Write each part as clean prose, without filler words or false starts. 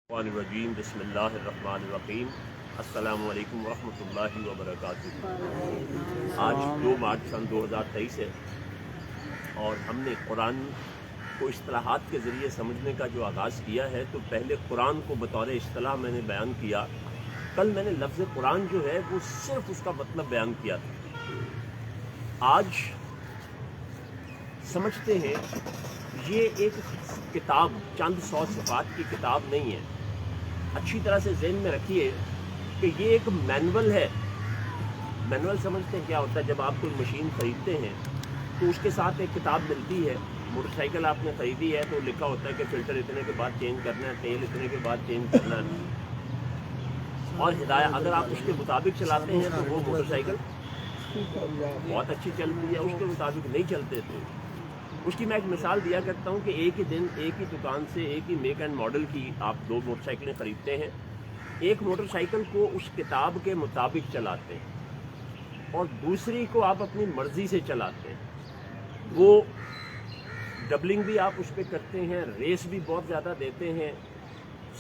الرجیم بسم اللہ الرحمن الرحیم السلام علیکم ورحمۃ اللہ وبرکاتہ۔ آج 2 مارچ سن 2023 ہے اور ہم نے قرآن کو اصطلاحات کے ذریعے سمجھنے کا جو آغاز کیا ہے، تو پہلے قرآن کو بطور اصطلاح میں نے بیان کیا۔ کل میں نے لفظ قرآن جو ہے وہ صرف اس کا مطلب بیان کیا تھا۔ آج سمجھتے ہیں یہ ایک کتاب چند 100 صفحات کی کتاب نہیں ہے۔ اچھی طرح سے ذہن میں رکھیے کہ یہ ایک مینول ہے۔ مینول سمجھتے ہیں کیا ہوتا ہے؟ جب آپ کوئی مشین خریدتے ہیں تو اس کے ساتھ ایک کتاب ملتی ہے۔ موٹر سائیکل آپ نے خریدی ہے تو لکھا ہوتا ہے کہ فلٹر اتنے کے بعد چینج کرنا ہے، تیل اتنے کے بعد چینج کرنا ہے، اور ہدایت اگر آپ اس کے مطابق چلاتے ہیں تو وہ موٹر سائیکل بہت اچھی چلتی ہے، اس کے مطابق نہیں چلتے تو اس کی میں ایک مثال دیا کرتا ہوں کہ ایک ہی دن ایک ہی دکان سے ایک ہی میک اینڈ ماڈل کی آپ 2 موٹر سائیکلیں خریدتے ہیں۔ ایک موٹر سائیکل کو اس کتاب کے مطابق چلاتے ہیں اور دوسری کو آپ اپنی مرضی سے چلاتے ہیں۔ وہ ڈبلنگ بھی آپ اس پہ کرتے ہیں، ریس بھی بہت زیادہ دیتے ہیں،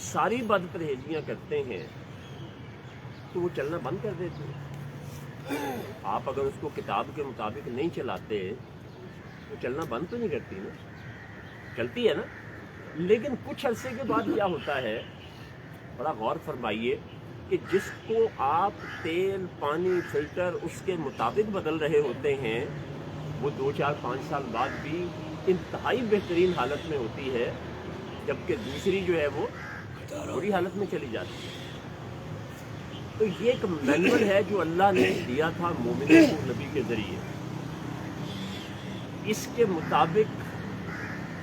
ساری بد پرہیزیاں کرتے ہیں، تو وہ چلنا بند کر دیتے ہیں۔ آپ اگر اس کو کتاب کے مطابق نہیں چلاتے تو چلنا بند تو نہیں کرتی نا، چلتی ہے نا۔ لیکن کچھ عرصے کے بعد کیا ہوتا ہے، بڑا غور فرمائیے کہ جس کو آپ تیل، پانی، فلٹر اس کے مطابق بدل رہے ہوتے ہیں، وہ 2 4 5 سال بعد بھی انتہائی بہترین حالت میں ہوتی ہے، جبکہ دوسری جو ہے وہ بری حالت میں چلی جاتی ہے۔ تو یہ ایک مینول ہے جو اللہ نے دیا تھا مومنوں کو نبی کے ذریعے۔ اس کے مطابق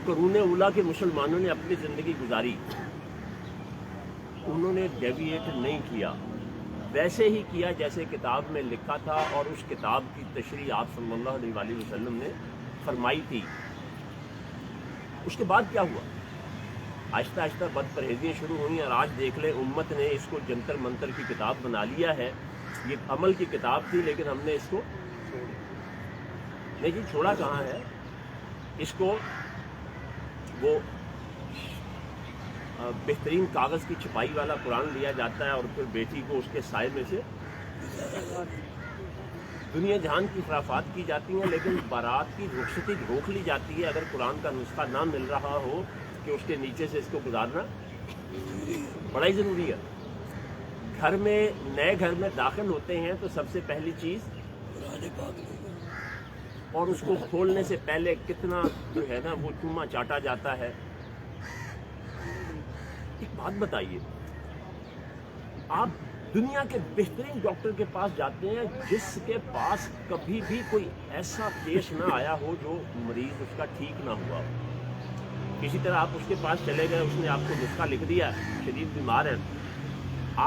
قرون اولیٰ کے مسلمانوں نے اپنی زندگی گزاری، انہوں نے ڈیویٹ نہیں کیا، ویسے ہی کیا جیسے کتاب میں لکھا تھا، اور اس کتاب کی تشریح آپ صلی اللہ علیہ وآلہ وسلم نے فرمائی تھی۔ اس کے بعد کیا ہوا؟ آہستہ آہستہ بد پرہیزیاں شروع ہوئیں، اور آج دیکھ لیں امت نے اس کو جنتر منتر کی کتاب بنا لیا ہے۔ یہ عمل کی کتاب تھی لیکن ہم نے اس کو نہیں جی چھوڑا کہاں ہے اس کو۔ وہ بہترین کاغذ کی چھپائی والا قرآن لیا جاتا ہے اور پھر بیٹی کو اس کے سائے میں سے دنیا جہان کی خرافات کی جاتی ہیں، لیکن بارات کی رخصتی روک لی جاتی ہے اگر قرآن کا نسخہ نہ مل رہا ہو کہ اس کے نیچے سے اس کو گزارنا بڑا ہی ضروری ہے۔ گھر میں نئے گھر میں داخل ہوتے ہیں تو سب سے پہلی چیز قرآن پاک، اور اس کو کھولنے سے پہلے کتنا جو ہے نا وہ چوما چاٹا جاتا ہے۔ ایک بات بتائیے، آپ دنیا کے بہترین ڈاکٹر کے پاس جاتے ہیں جس کے پاس کبھی بھی کوئی ایسا پیش نہ آیا ہو جو مریض اس کا ٹھیک نہ ہوا ہو۔ کسی طرح آپ اس کے پاس چلے گئے، اس نے آپ کو نسخہ لکھ دیا، شدید بیمار ہیں،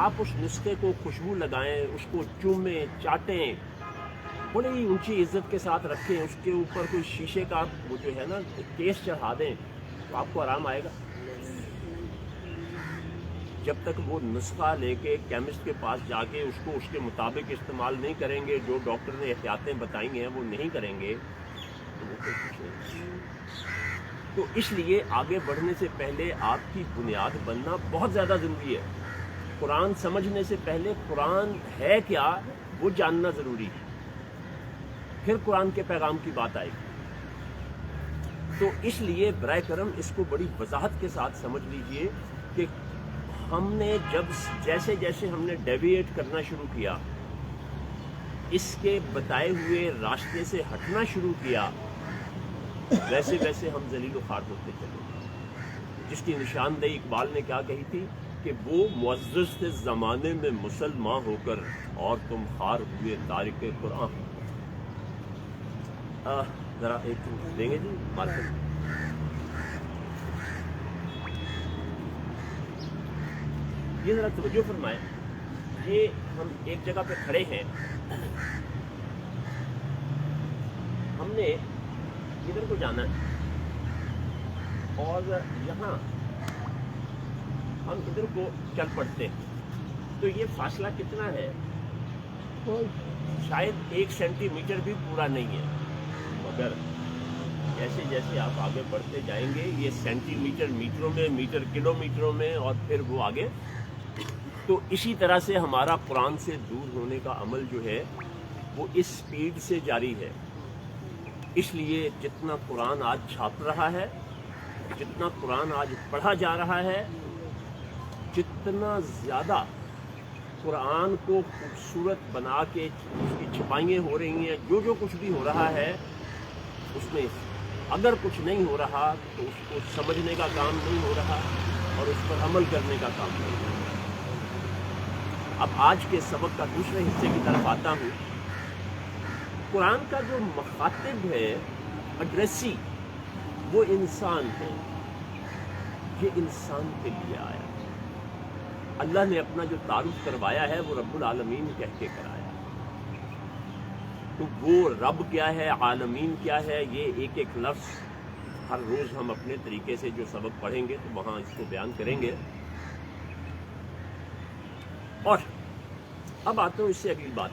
آپ اس نسخے کو خوشبو لگائیں، اس کو چومیں چاٹیں، بڑی ہی اونچی عزت کے ساتھ رکھیں، اس کے اوپر کوئی شیشے کا وہ جو ہے نا کیس چڑھا دیں، تو آپ کو آرام آئے گا؟ جب تک وہ نسخہ لے کے کیمسٹ کے پاس جا کے اس کو اس کے مطابق استعمال نہیں کریں گے، جو ڈاکٹر نے احتیاطیں بتائی ہیں وہ نہیں کریں گے، تو وہ کچھ نہیں۔ تو اس لیے آگے بڑھنے سے پہلے آپ کی بنیاد بننا بہت زیادہ ضروری ہے۔ قرآن سمجھنے سے پہلے قرآن ہے کیا وہ جاننا ضروری ہے، پھر قرآن کے پیغام کی بات آئے گی۔ تو اس لیے برائے کرم اس کو بڑی وضاحت کے ساتھ سمجھ لیجئے کہ ہم نے جیسے جیسے ہم نے ڈیویٹ کرنا شروع کیا، اس کے بتائے ہوئے راستے سے ہٹنا شروع کیا، ویسے ویسے ہم ذلیل و خوار ہوتے چلے، جس کی نشاندہی اقبال نے کیا کہی تھی کہ وہ معزز تھے زمانے میں مسلمان ہو کر، اور تم خوار ہوئے تارک قرآن۔ ذرا ایک دیں گے جی مارکر؟ یہ ذرا توجہ فرمائیں، یہ ہم ایک جگہ پہ کھڑے ہیں، ہم نے ادھر کو جانا ہے اور یہاں ہم ادھر کو چل پڑتے ہیں، تو یہ فاصلہ کتنا ہے؟ شاید 1 سینٹی میٹر بھی پورا نہیں ہے، مگر جیسے جیسے آپ آگے بڑھتے جائیں گے یہ سینٹی میٹر میٹروں میں، میٹر کلو میٹروں میں، اور پھر وہ آگے. تو اسی طرح سے ہمارا قرآن سے دور ہونے کا عمل جو ہے وہ اس سپیڈ سے جاری ہے. اس لیے جتنا قرآن آج چھاپ رہا ہے، جتنا قرآن آج پڑھا جا رہا ہے، جتنا زیادہ قرآن کو خوبصورت بنا کے اس کی چھپائیاں ہو رہی ہیں، جو کچھ بھی ہو رہا ہے اس میں اگر کچھ نہیں ہو رہا تو اس کو سمجھنے کا کام نہیں ہو رہا اور اس پر عمل کرنے کا کام نہیں ہو رہا. اب آج کے سبق کا دوسرے حصے کی طرف آتا ہوں. قرآن کا جو مخاطب ہے، ایڈریسی، وہ انسان ہے. یہ انسان کے لیے آیا. اللہ نے اپنا جو تعارف کروایا ہے وہ رب العالمین کہہ کے کرایا. تو وہ رب کیا ہے، عالمین کیا ہے، یہ ایک ایک لفظ ہر روز ہم اپنے طریقے سے جو سبق پڑھیں گے تو وہاں اس کو بیان کریں گے. اور اب آتا ہوں اس سے اگلی بات.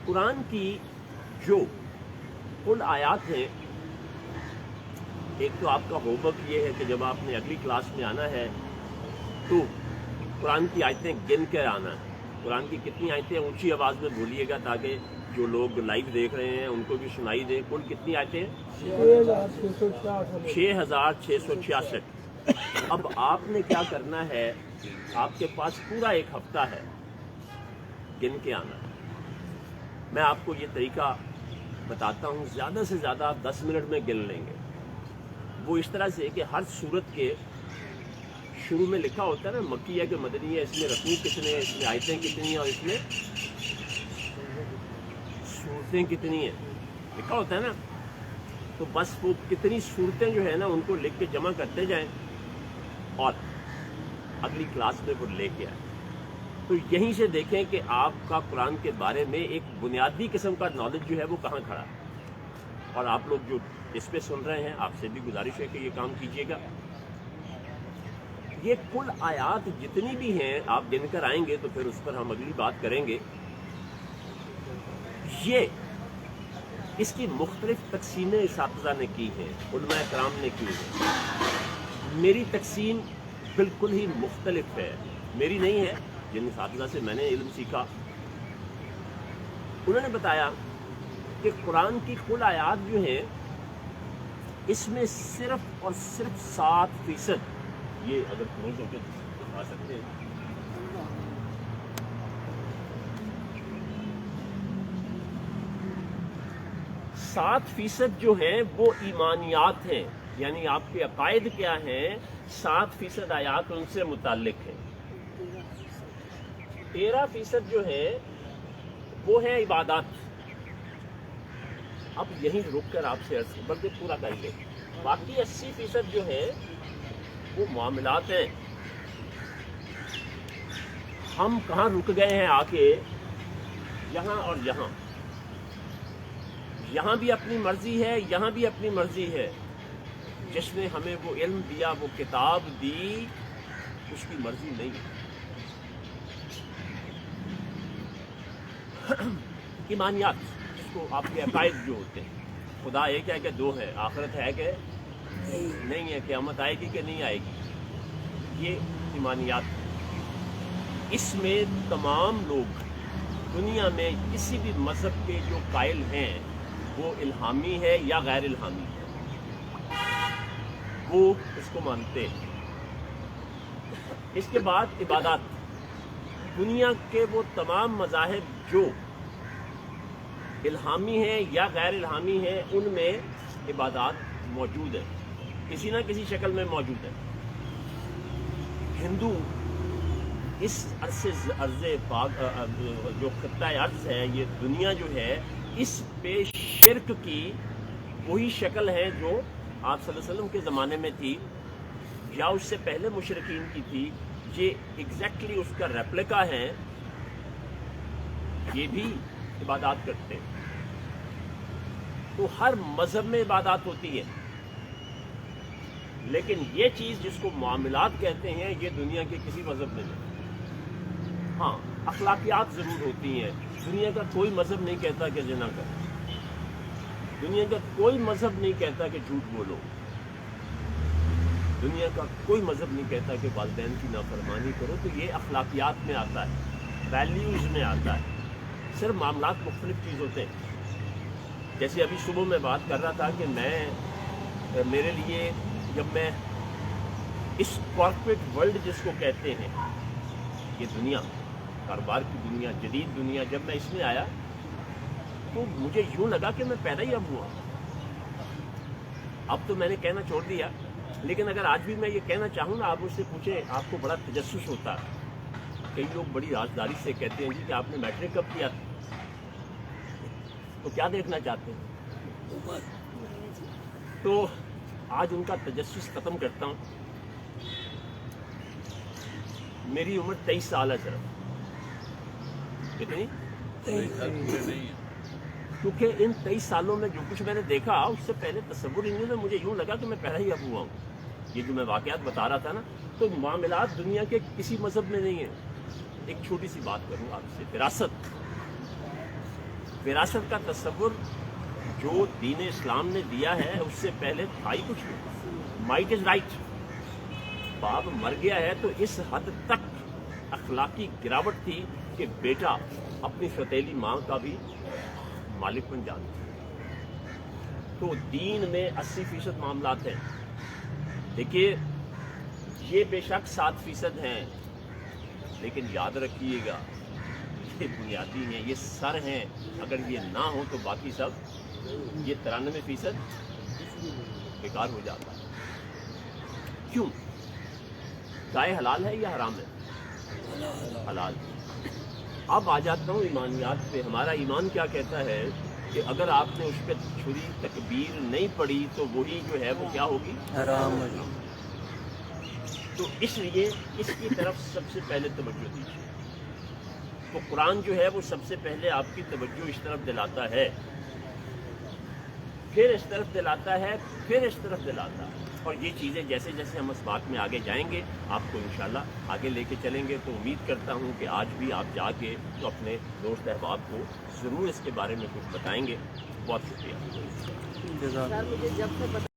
قرآن کی جو کل آیات ہیں، ایک تو آپ کا ہوم ورک یہ ہے کہ جب آپ نے اگلی کلاس میں آنا ہے تو قرآن کی آیتیں گن کر آنا ہے. قرآن کی کتنی آیتیں اونچی آواز میں بولیے گا تاکہ جو لوگ لائیو دیکھ رہے ہیں ان کو بھی سنائی دے. کل کتنی آیتیں؟ 6666. اب آپ نے کیا کرنا ہے، آپ کے پاس پورا ایک ہفتہ ہے گن کے آنا. میں آپ کو یہ طریقہ بتاتا ہوں، زیادہ سے زیادہ آپ 10 منٹ میں گن لیں گے. وہ اس طرح سے کہ ہر سورت کے شروع میں لکھا ہوتا ہے نا مکیہ کہ مدنی ہے، اس میں رقوع کتنے ہیں، اس میں آیتیں کتنی ہیں، اور اس میں صورتیں کتنی ہیں، لکھا ہوتا ہے نا. تو بس وہ کتنی صورتیں جو ہے نا ان کو لکھ کے جمع کرتے جائیں اور اگلی کلاس میں وہ لے کے آئیں. تو یہیں سے دیکھیں کہ آپ کا قرآن کے بارے میں ایک بنیادی قسم کا نالج جو ہے وہ کہاں کھڑا ہے. اور آپ لوگ جو اس پہ سن رہے ہیں، آپ سے بھی گزارش ہے کہ یہ کام کیجیے گا. یہ کل آیات جتنی بھی ہیں آپ گن کر آئیں گے تو پھر اس پر ہم اگلی بات کریں گے. یہ اس کی مختلف تقسیمیں اساتذہ نے کی ہیں، علماء کرام نے کی ہیں. میری تقسیم بالکل ہی مختلف ہے، میری نہیں ہے. جن اساتذہ سے میں نے علم سیکھا انہوں نے بتایا کہ قرآن کی کل آیات جو ہیں اس میں صرف اور صرف 7%، یہ اگر کلوز ہو کے دکھا سکتے ہیں، 7% جو ہیں وہ ایمانیات ہیں، یعنی آپ کے عقائد کیا ہیں. 7% آیات ان سے متعلق ہیں. 13% جو ہے وہ ہے عبادات. اب یہیں رک کر آپ سے عرض بلکہ پورا کر لیں. باقی 80% جو ہے وہ معاملات ہیں. ہم کہاں رک گئے ہیں آ کے؟ یہاں اور یہاں. یہاں بھی اپنی مرضی ہے، یہاں بھی اپنی مرضی ہے. جس نے ہمیں وہ علم دیا، وہ کتاب دی، اس کی مرضی نہیں ہے. ایمانیات جس کو آپ کے عقائد جو ہوتے ہیں، خدا ایک ہے کہ 2 ہے، آخرت ہے کہ نہیں ہے، قیامت آئے گی کہ نہیں آئے گی، یہ ایمانیات. اس میں تمام لوگ دنیا میں کسی بھی مذہب کے جو قائل ہیں وہ الہامی ہے یا غیر الہامی ہے، وہ اس کو مانتے ہیں. اس کے بعد عبادات. دنیا کے وہ تمام مذاہب جو الہامی ہیں یا غیر الہامی ہیں ان میں عبادات موجود ہیں، کسی نہ کسی شکل میں موجود ہیں. ہندو اس عرض پاک جو خطہ ارض ہے، یہ دنیا جو ہے، اس پہ شرک کی وہی شکل ہے جو آپ صلی اللہ علیہ وسلم کے زمانے میں تھی یا اس سے پہلے مشرکین کی تھی. یہ ایگزیکٹلی اس کا ریپلیکا ہے. یہ بھی عبادات کرتے ہیں. تو ہر مذہب میں عبادات ہوتی ہے، لیکن یہ چیز جس کو معاملات کہتے ہیں یہ دنیا کے کسی مذہب میں نہیں. ہاں اخلاقیات ضرور ہوتی ہیں. دنیا کا کوئی مذہب نہیں کہتا کہ زنا کریں، دنیا کا کوئی مذہب نہیں کہتا کہ جھوٹ بولو، دنیا کا کوئی مذہب نہیں کہتا کہ والدین کی نافرمانی کرو، تو یہ اخلاقیات میں آتا ہے، ویلیوز میں آتا ہے، صرف معاملات مختلف چیز ہوتے ہیں۔ جیسے ابھی صبح میں بات کر رہا تھا کہ میرے لیے جب میں اس کارپوریٹ ورلڈ جس کو کہتے ہیں، یہ دنیا کاروبار کی دنیا، جدید دنیا، جب میں اس میں آیا تو مجھے یوں لگا کہ میں پیدا ہی اب ہوا۔ اب تو میں نے کہنا چھوڑ دیا، لیکن اگر آج بھی میں یہ کہنا چاہوں نا، آپ مجھ سے پوچھیں آپ کو بڑا تجسس ہوتا ہے، کئی لوگ بڑی رازداری سے کہتے ہیں جی کہ آپ نے میٹرک کب کیا تھا، تو کیا دیکھنا چاہتے ہیں؟ تو آج ان کا تجسس ختم کرتا ہوں۔ میری عمر 23 سال ہے صرف، کتنی؟ کیونکہ ان 23 سالوں میں جو کچھ میں نے دیکھا اس سے پہلے تصور ہی نہیں میں، مجھے یوں لگا کہ میں پہلا ہی اب ہوا ہوں۔ یہ جو میں واقعات بتا رہا تھا نا، تو معاملات دنیا کے کسی مذہب میں نہیں ہیں۔ ایک چھوٹی سی بات کروں آپ سے، وراثت کا تصور جو دین اسلام نے دیا ہے اس سے پہلے تھا ہی کچھ نہیں۔ مائٹ از رائٹ، باپ مر گیا ہے تو اس حد تک اخلاقی گراوٹ تھی کہ بیٹا اپنی فتیلی ماں کا بھی مالک بن جاتا۔ تو دین میں 80% معاملات ہیں۔ دیکھیے یہ بے شک 7% ہیں، لیکن یاد رکھیے گا یہ بنیادی ہیں، یہ سر ہیں، اگر یہ نہ ہو تو باقی سب یہ 93% بیکار ہو جاتا ہے۔ کیوں؟ گائے حلال ہے یا حرام ہے؟ حلال۔ اب آ جاتا ہوں ایمانیات پہ۔ ہمارا ایمان کیا کہتا ہے کہ اگر آپ نے اس پہ چھری تکبیر نہیں پڑھی تو وہی جو ہے وہ کیا ہوگی؟ حرام۔ تو اس لیے اس کی طرف سب سے پہلے توجہ دیجیے۔ تو قرآن جو ہے وہ سب سے پہلے آپ کی توجہ اس طرف دلاتا ہے، پھر اس طرف دلاتا ہے، پھر اس طرف دلاتا ہے، اور یہ چیزیں جیسے جیسے ہم اس بات میں آگے جائیں گے آپ کو انشاءاللہ آگے لے کے چلیں گے۔ تو امید کرتا ہوں کہ آج بھی آپ جا کے تو اپنے دوست احباب کو ضرور اس کے بارے میں کچھ بتائیں گے۔ بہت شکریہ۔ جزاک اللہ۔